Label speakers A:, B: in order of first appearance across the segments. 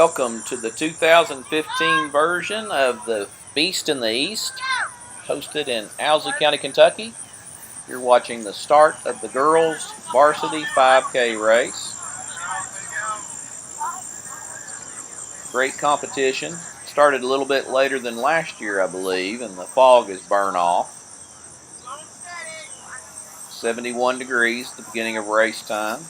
A: Welcome to the 2015 version of the Beast in the East, hosted in Owsley County, Kentucky. You're watching the start of the girls' Varsity 5K race. Great competition. Started a little bit later than last year, I believe, and the fog has burned off. 71 degrees at the beginning of race time.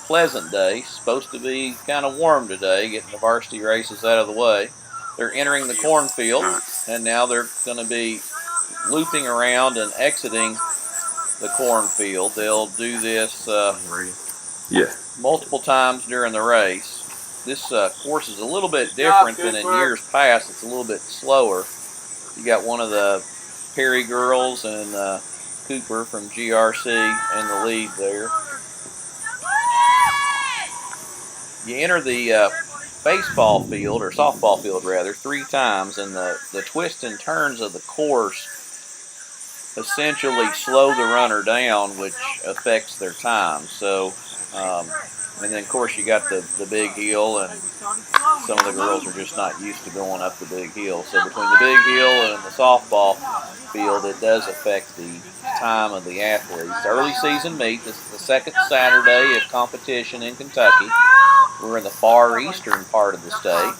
A: Pleasant day. Supposed to be kind of warm today, getting the varsity races out of the way. They're entering the cornfield, and now they're going to be looping around and exiting the cornfield. They'll do this multiple times during the race. This course is a little bit different than in years past. It's a little bit slower. You got one of the Perry girls and Cooper from GRC in the lead there. You enter the baseball field, or softball field rather, 3 times, and the twists and turns of the course essentially slow the runner down, which affects their time. So, and then of course you got the big hill, and some of the girls are just not used to going up the big hill. So between the big hill and the softball field, it does affect the time of the athletes. Early season meet. This is the second Saturday of competition in Kentucky. We're in the far eastern part of the state. I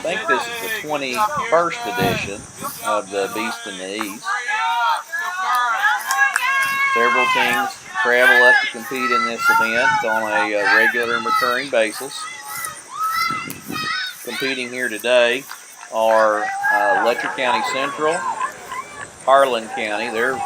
A: think this is the 21st edition of the Beast in the East. Several teams travel up to compete in this event on a regular and recurring basis. Competing here today are Letcher County Central, Harlan County. They're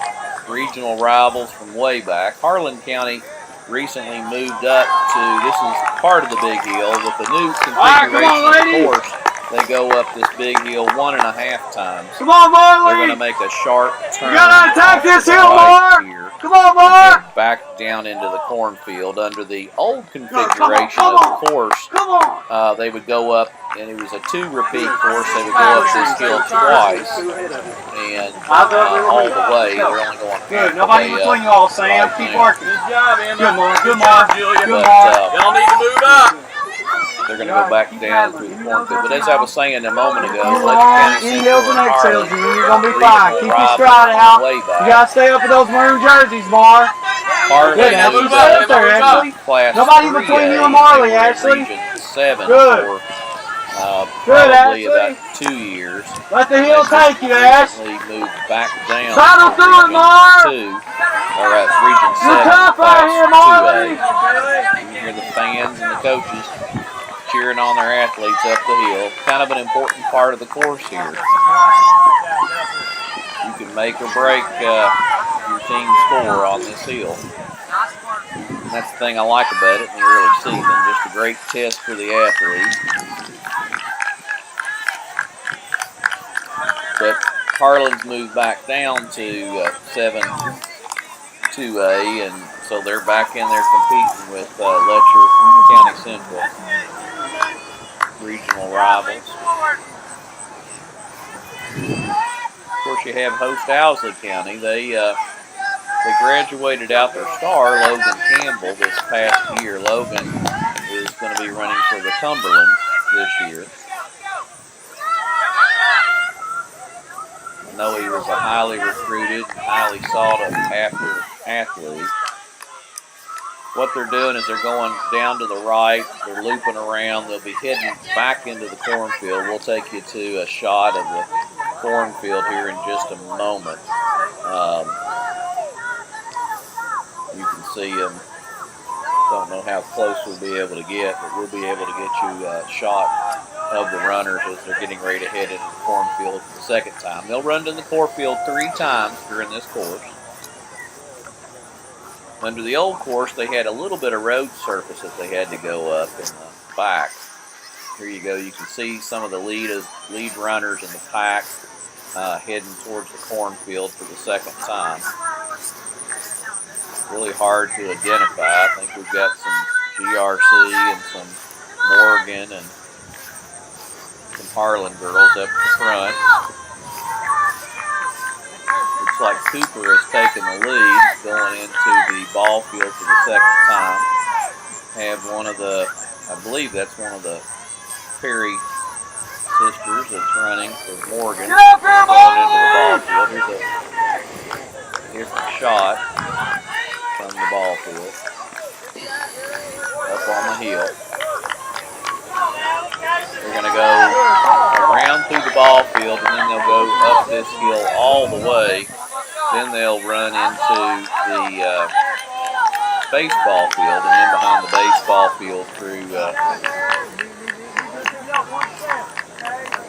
A: regional rivals from way back. Harlan County recently moved up to, this is part of the big hill. With the new configuration of the course, they go up this big hill 1.5 times.
B: Come on, Marley!
A: They're going to make a sharp turn.
B: You gotta attack this hill, Mark! Come on, Mark!
A: Back down into the cornfield. Under the old configuration of the course, they would go up, and it was a 2-repeat course. They would go up this hill twice, and all the way. They're only going
B: good. Nobody between y'all, Sam. Keep working. Good job, Emma. Good, Mark. Good, Mark. Good, Mark. Y'all need to move up.
A: They're going to go back down through the cornfield. But as I was saying a moment ago,
B: inhales and exhales, and you're going to be fine. Keep your stride out. You got to stay up with those maroon jerseys, Mark. Good, Ashley. Stay up there, Ashley. Nobody between you and Marley, Ashley. Good. Good,
A: Ashley.
B: Ashley.
A: About 2 years.
B: Let the hill take you, Ash.
A: Moved back down.
B: Paddle through it, Mark.
A: Or Region 7.
B: You're tough out here, Marley.
A: You hear the fans and the coaches cheering on their athletes up the hill. Kind of an important part of the course here. You can make or break your team's score on this hill. And that's the thing I like about it in the early season. Just a great test for the athletes. But Harlan's moved back down to 7-2A, and so they're back in there competing with Letcher County Central, regional rivals. Of course, you have host Owsley County. They graduated out their star, Logan Campbell, this past year. Logan is going to be running for the Cumberland this year. I know he was a highly recruited, highly sought-after athlete. What they're doing is they're going down to the right, they're looping around, they'll be heading back into the cornfield. We'll take you to a shot of the cornfield here in just a moment. You can see them. Don't know how close we'll be able to get, but we'll be able to get you a shot of the runners as they're getting ready to head into the cornfield for the second time. They'll run to the cornfield 3 times during this course. Under the old course, they had a little bit of road surface that they had to go up in the back. Here you go. You can see some of the lead runners in the pack heading towards the cornfield for the second time. Really hard to identify. I think we've got some GRC and some Morgan and some Harlan girls up the front. Looks like Cooper has taken the lead. going into the ball field for the second time. Have one of the, I believe that's one of the Perry sisters that's running for Morgan. Going into the ball field. Here's a different shot from the ball field. Up on the hill. They're going to go around through the ball field, and then they'll go up this hill all the way. Then they'll run into the baseball field, and then behind the baseball field through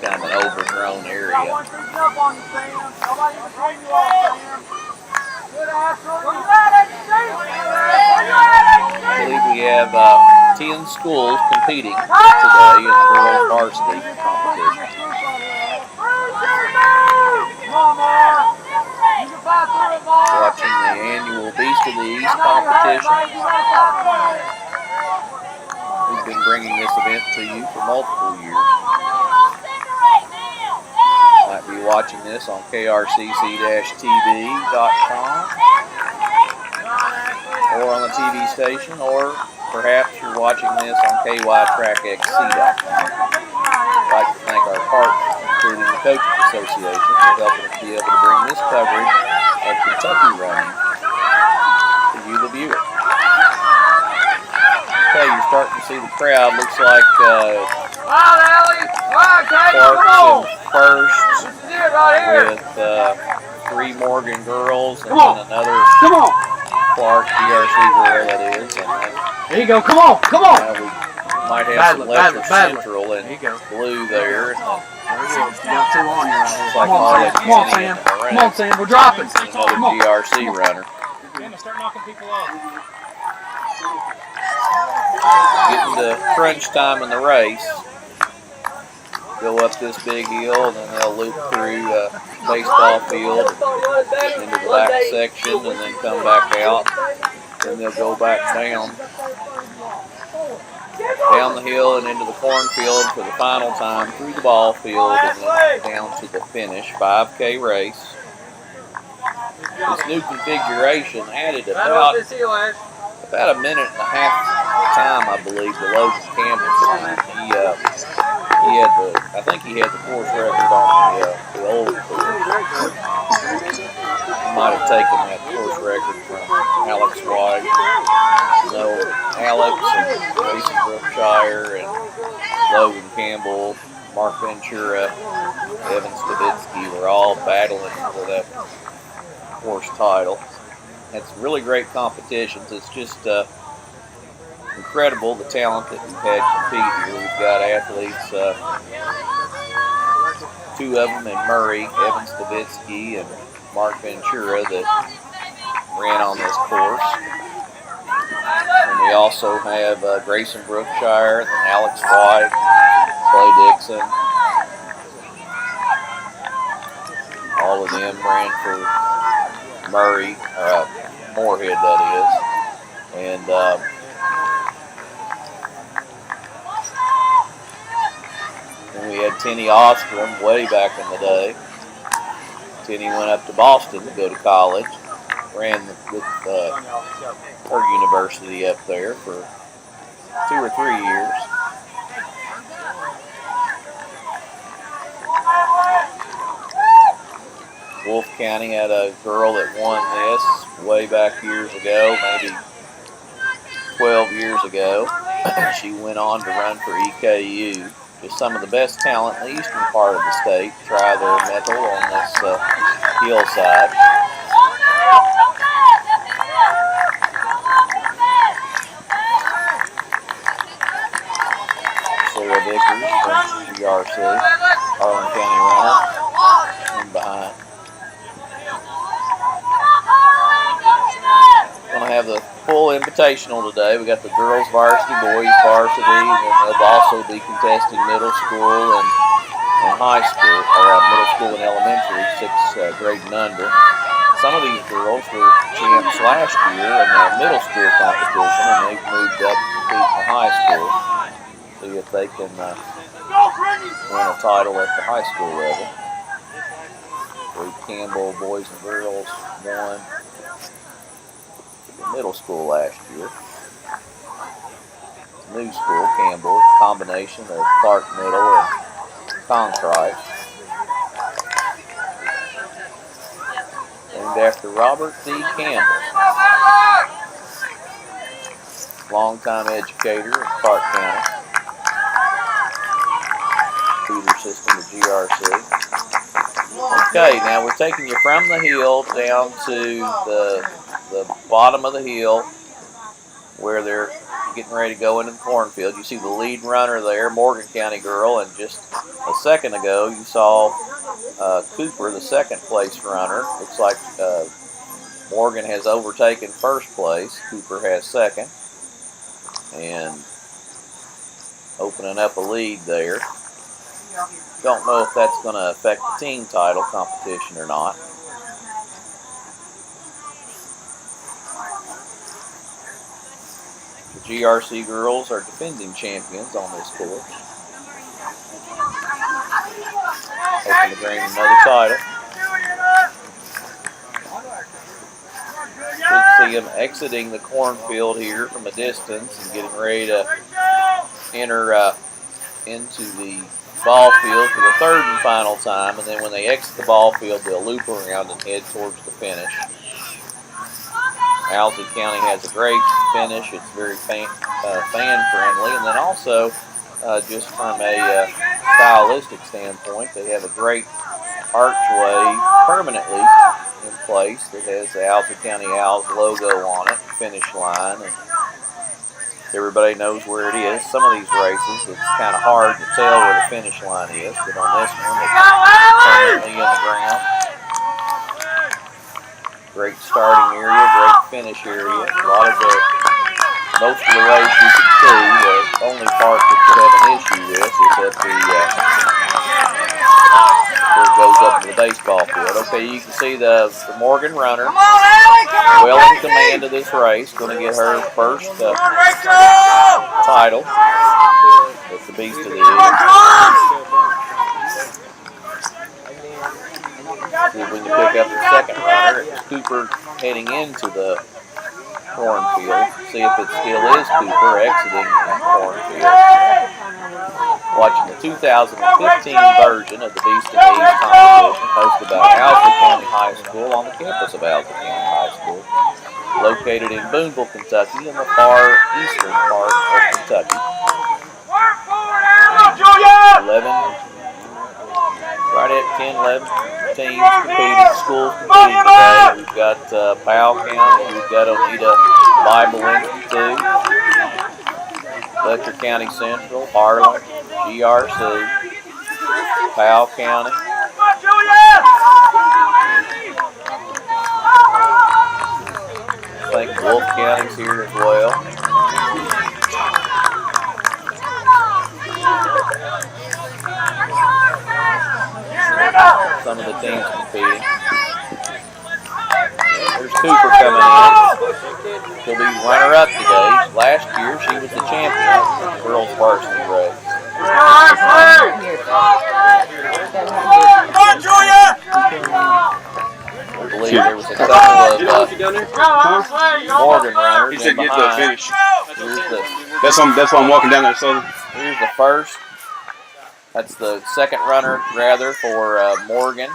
A: kind of an overgrown area. I believe we have 10 schools competing today in the girls varsity competition. Watching the annual Beast of the East competition. We've been bringing this event to you for multiple years. Might be watching this on krcc-tv.com or on the TV station, or perhaps you're watching this on kytrackxc.com. I'd like to thank our partners, including the Coaches Association, for helping us be able to bring this coverage of Kentucky running to you, the viewer. Okay, you're starting to see the crowd. Looks like Clark's in first with 3 Morgan girls and then another Clark GRC girl that is. And
B: there you go. Come on.
A: we might have some Lesser Central in blue there.
B: You got 2 on you right here.
A: Come
B: on, Sam. We're dropping.
A: Another GRC runner.
C: Start knocking people off.
A: Getting to crunch time in the race. Go up this big hill, and then they'll loop through baseball field into the back section, and then come back out. Then they'll go back down the hill and into the cornfield for the final time through the ball field, and then down to the finish. 5K race. This new configuration added about a minute and a half time, I believe, to Logan Campbell's time. I think he had the course record on the old course. He might have taken that course record from Alex White. Alex and Jason Brookshire and Logan Campbell, Mark Ventura, Evan Stavitsky were all battling for that course title. It's really great competitions. It's just incredible the talent that we've had compete here. We've got athletes, 2 of them in Murray, Evan Stavitsky and Mark Ventura, that ran on this course. And we also have Grayson Brookshire, and Alex White, Clay Dixon. All of them ran for Murray, Moorhead that is. And then we had Tenny Ostrom way back in the day. Tenny went up to Boston to go to college. Ran with her university up there for 2 or 3 years. Wolfe County had a girl that won this way back years ago, maybe 12 years ago. She went on to run for EKU. Just some of the best talent in the eastern part of the state try their mettle on this hillside. Sarah Vickers from GRC, Harlan County runner, in behind. Going to have the full invitational today. We got the girls varsity, boys varsity, and then they'll also be contesting middle school and high school, or middle school and elementary, 6th grade and under. Some of these girls were champs last year in the middle school competition, and they've moved up to compete in the high school. See if they can win a title at the high school level. Reed Campbell, boys and girls, won. middle school last year. New school, Campbell, combination of Clark Middle and Concrete. Named after Robert D. Campbell, longtime educator in Clark County. Feeder system of GRC. Okay, now we're taking you from the hill down to the bottom of the hill where they're getting ready to go into the cornfield. You see the lead runner there, Morgan County girl, and just a second ago you saw Cooper, the second place runner. Looks like Morgan has overtaken first place. Cooper has second, and opening up a lead there. Don't know if that's going to affect the team title competition or not. The GRC girls are defending champions on this course. Hoping to bring another title. Should see them exiting the cornfield here from a distance and getting ready to enter into the ball field for the third and final time, and then when they exit the ball field, they'll loop around and head towards the finish. Owsley County has a great finish. It's very fan-friendly, and then also, just from a stylistic standpoint, they have a great archway permanently in place that has the Owsley County Owls logo on it, finish line, and everybody knows where it is. Some of these races, it's kind of hard to tell where the finish line is, but on this one, it's permanently in the ground. Great starting area, great finish area. Most of the race you can see, the only part that you have an issue with is at where it goes up to the baseball field. Okay, you can see the Morgan runner well in command of this race. Going to get her first title. That's the beast of the year. See if we can pick up the second runner. It's Cooper heading into the cornfield. See if it still is Cooper exiting the cornfield. Watching the 2015 version of the Beast and Bees competition hosted by Owsley County High School on the campus of Owsley County High School, located in Booneville, Kentucky, in the far eastern part of Kentucky. 11 teams competing, schools competing today. We've got Powell County, we've got Oneida Bible Institute, Fletcher County Central, Harlan, GRC, Powell County. I think Wolf County's here as well. Some of the teams competing. There's Cooper coming in. She'll be runner-up today. Last year, she was the champion of the girls' varsity race. I believe there was a couple of Morgan runners.
D: He said get to the finish.
A: That's
D: why I'm walking down there. So
A: here's the first. That's the second runner, rather, for Morgan.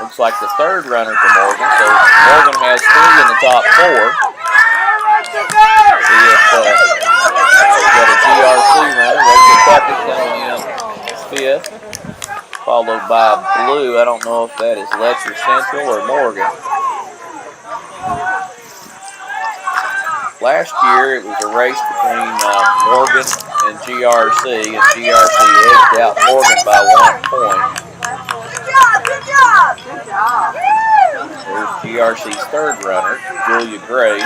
A: Looks like the third runner for Morgan. So Morgan has 3 in the top 4. See if we've got a GRC runner, Rachel Puckett coming in 5th, followed by blue. I don't know if that is Letcher Central or Morgan. Last year it was a race between Morgan and GRC, and GRC edged out Morgan by 1 point.
E: Good job.
A: There's GRC's third runner, Julia Gray,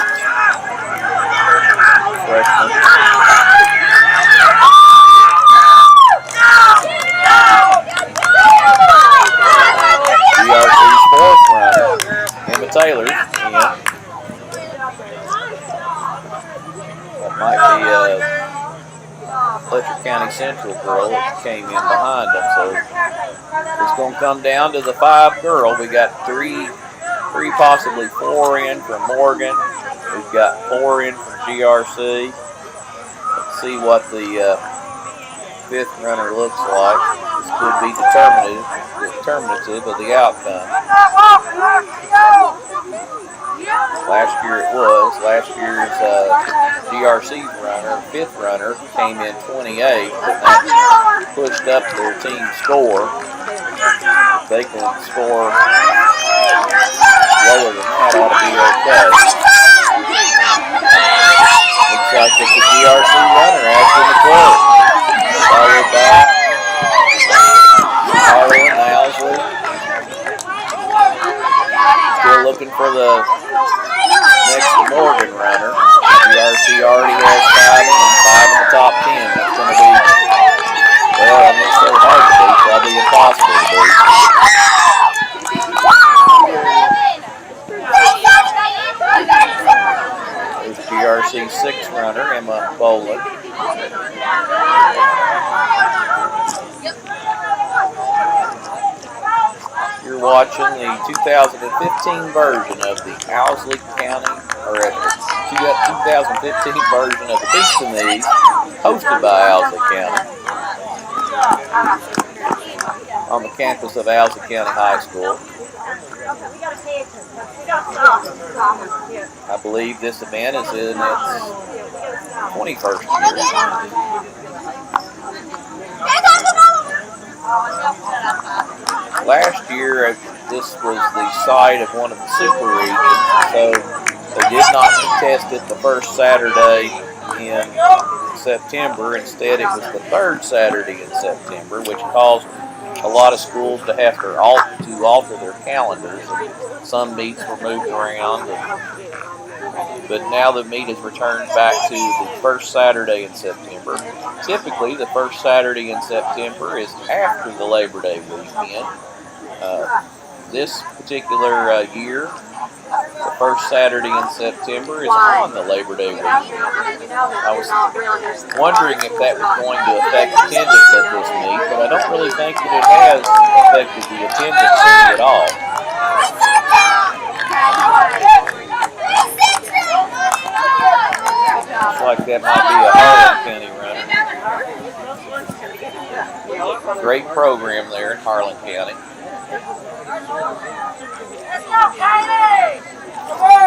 A: freshman. GRC's fourth runner, Emma Taylor, that might be a Fletcher County Central girl that came in behind them. So it's going to come down to the 5 girl. We got three, possibly 4 in from Morgan. We've We've got 4 in from GRC. Let's see what the 5th runner looks like. This could be determinative of the outcome. Last year it was. Last year's GRC's runner, 5th runner, came in 28, and that pushed up their team score. If they can score lower than that, ought to be okay. Looks like it's the GRC runner, Ashley McClure. Followed by Harlan Owsley. Still looking for the next Morgan runner. GRC already has 5 in and 5 in the top 10. That's going to be, well, I'm not so hard to beat, probably impossible to beat. There's GRC's 6th runner, Emma Boland. You're watching the 2015 version of the Owsley County, or the 2015 version of the Beats and These, hosted by Owsley County, on the campus of Owsley County High School. I believe this event is in its 21st year. Last year, this was the site of one of the super regions, so they did not contest it the first Saturday in September. Instead, it was the 3rd Saturday in September, which caused a lot of schools to have to alter their calendars. Some meets were moved around, but now the meet has returned back to the 1st Saturday in September. Typically, the 1st Saturday in September is after the Labor Day weekend. This particular year, the 1st Saturday in September is on the Labor Day weekend. I was wondering if that was going to affect attendance at this meet, but I don't really think that it has affected the attendance at all. Looks like that might be a Harlan County runner. Great program there in Harlan County. You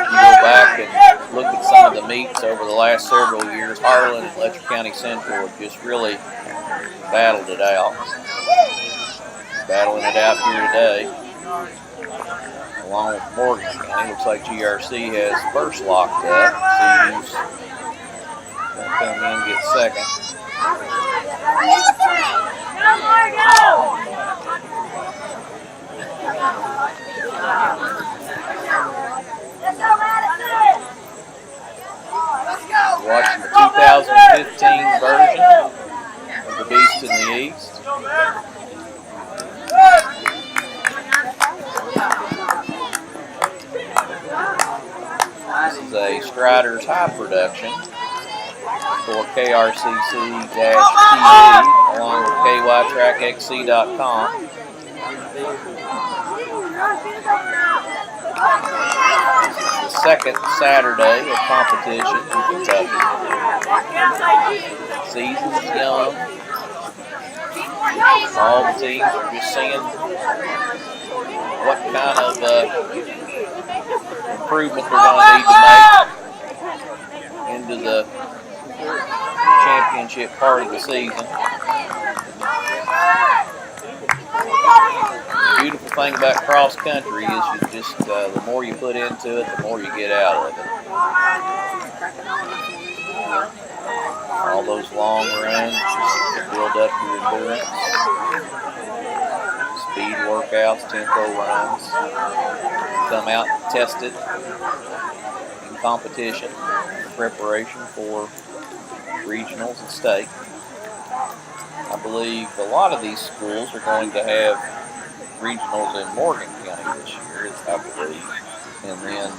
A: go back and look at some of the meets over the last several years. Harlan and Letcher County Central have just really battled it out. Battling it out here today, along with Morgan County. Looks like GRC has first locked up. See who's going to come in and get second. Watching the 2015 version of the Beast in the East. This is a Strider's High production for KRCC-TV along with KYTrackXC.com. The 2nd Saturday of competition in Kentucky. Season's young. All the teams are just seeing what kind of improvement they're going to need to make into the championship part of the season. The beautiful thing about cross country is you just the more you put into it, the more you get out of it. All those long runs just build up your endurance. Speed workouts, tempo runs. Come out and test it in competition, preparation for regionals and state. I believe a lot of these schools are going to have regionals in Morgan County this year, I believe. And then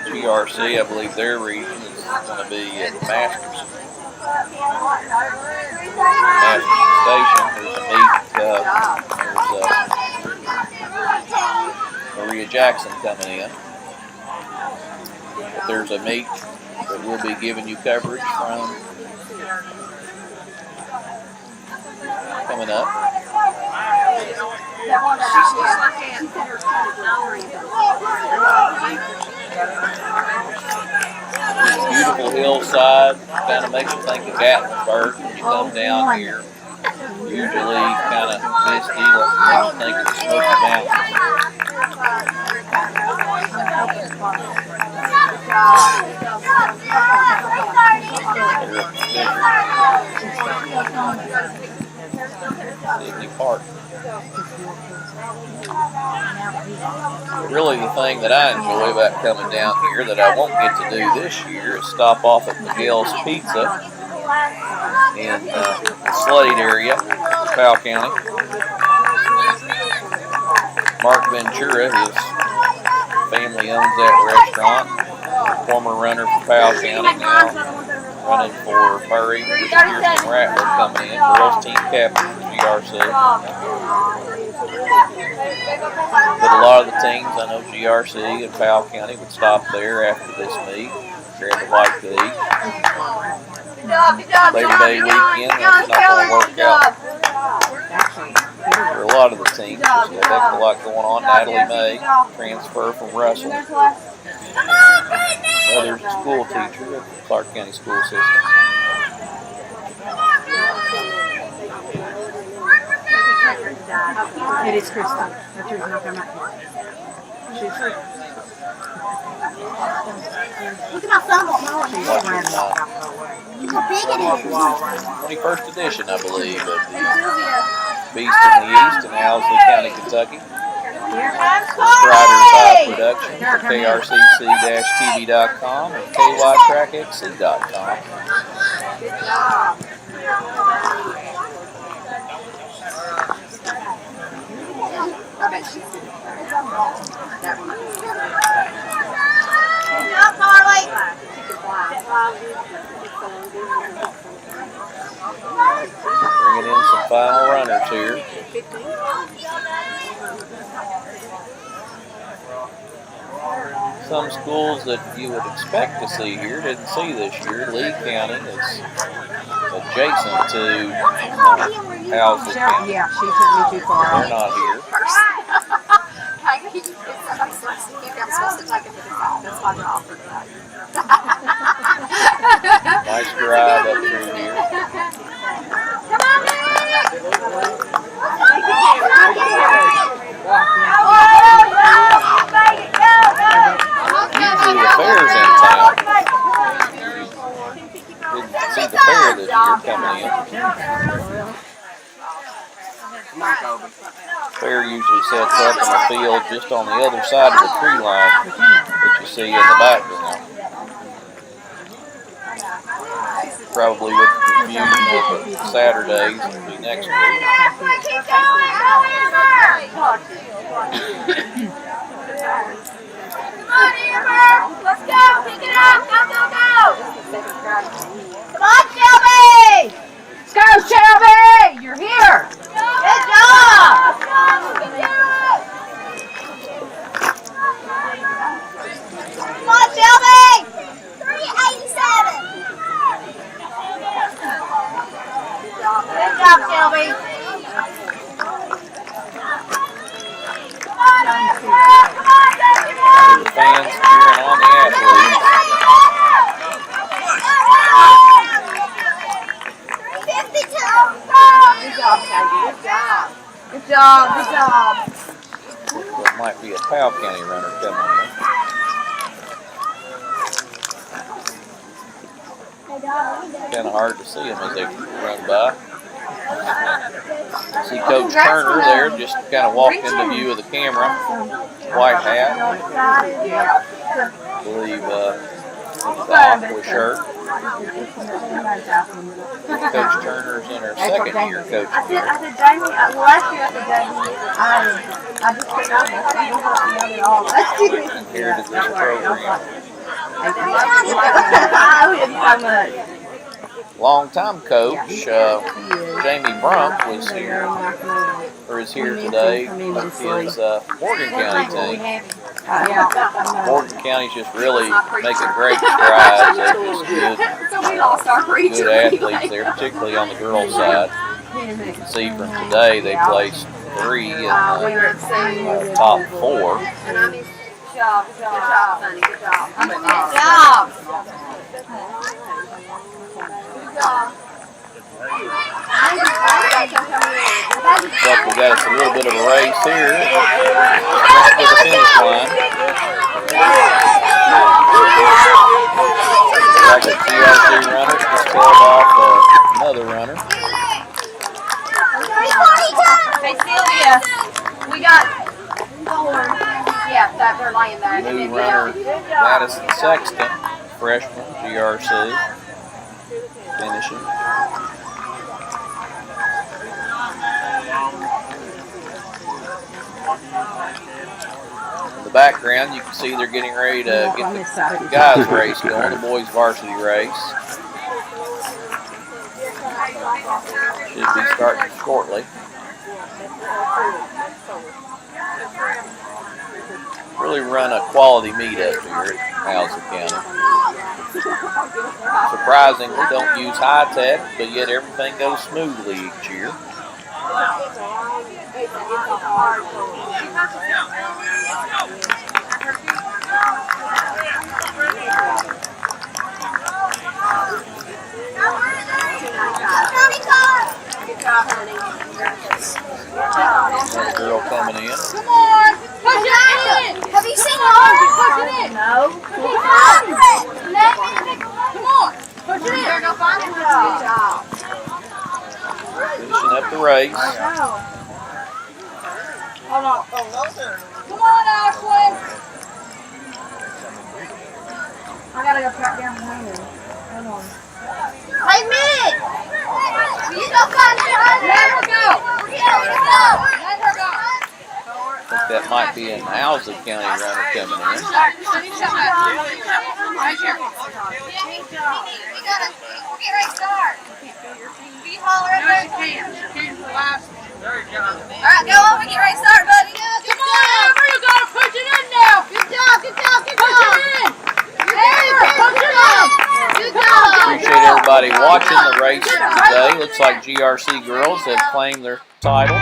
A: GRC, I believe their region is going to be at Masters Station. There's a meet, there's Maria Jackson coming in. there's a meet that we'll be giving you coverage from coming up. This beautiful hillside kind of makes you think of Gatlinburg when you come down here. Usually kind of misty, makes you think of the Smoky Mountains. Disney Park. Really the thing that I enjoy about coming down here that I won't get to do this year is stop off at Miguel's Pizza in the Slade area, Powell County. Mark Ventura, his family owns that restaurant. Former runner for Powell County, now running for Murray. Kirsten Rattler coming in, girls team captain for GRC. But a lot of the teams, I know GRC and Powell County would stop there after this meet, grab a bite to eat. Labor Day weekend, that's not going to work out for a lot of the teams. There's a heck of a lot going on. Natalie May, transfer from Russell. Mother's a school teacher at the Clark County School System.
F: It is Kristen. That's reason I'll come out here. She's
E: Look at my thumb.
F: she's running off her way.
E: Look how big it is.
A: 21st edition, I believe, of the Beast in the East in Owsley County, Kentucky. Riders High Production for KRCC-TV.com and KYTrackXC.com.
F: I bet she's that one.
E: Up, Harley.
A: Bringing in some final runners here. Some schools that you would expect to see here didn't see this year. Lee County is adjacent to Owsley County.
F: Yeah, she took me too far.
A: They're not here.
E: I'm supposed to take it to the side. That's why they're offered that.
A: Nice drive up through here.
E: Come on, Nick!
A: Usually the fair's in town. Didn't see the fair this year coming in. Fair usually sets up in the field just on the other side of the tree line that you see in the background. Probably with the confusion of the Saturdays, it'll be next week.
E: Come on, Amber! Let's go! Pick it up! Go, go, go! Come on, Shelby!
F: Let's go, Shelby! You're here!
E: Good job! Good job! Come on, Shelby! 387! Good job, Shelby! Come on, Amber! Come on,
A: The fans cheering on the athletes.
E: 352! Good job, Shelby. Good job. Good job. Good job.
A: There might be a Powell County runner coming in. Kind of hard to see them as they run by. See Coach Turner there, just kind of walked into view of the camera. White hat. I believe it's the aqua shirt. Coach Turner's in her second year coaching.
E: I said, Jamie, last year I said, Jamie, I just picked up the all. Let's do this.
A: Here to this program. Longtime coach Jamie Brunk was here, or is here today with his Morgan County team. Morgan County's just really making great strides. They're just good athletes there, particularly on the girls' side. You can see from today they placed 3 in the top 4.
E: Good job, honey. Good job. Good job.
A: Looks like we got us a little bit of a race here. To the finish line. Like a GRC runner just pulled off another runner.
E: Hey Sylvia, we got 4. Yeah, that they're lying there.
A: New runner Madison Sexton, freshman, GRC, finishing. In the background, you can see they're getting ready to get the guys' race going, the boys' varsity race. Should be starting shortly. Really run a quality meet up here at Owsley County. Surprisingly, don't use high tech, but yet everything goes smoothly each year. Girl coming in.
E: Come on, push it in. Have you seen her? Push it in. No. Come on, push it in. Go find it. Good job.
A: Finishing up the race.
E: Hold on. Come on, Ashley.
F: I gotta go track down the winner. Hold on.
E: Hey, Mick. You go find it. Let her go. Let her go.
A: I think that might be an Owsley County runner coming in.
E: Right here. We gotta get ready to start. Will you holler at me? Alright, go on, we get ready to start, buddy. Come on, you gotta push it in now. Good job, good job, good job. Push it in. Hey, push it in. Good job.
A: Appreciate everybody watching the race today. Looks like GRC girls have claimed their title.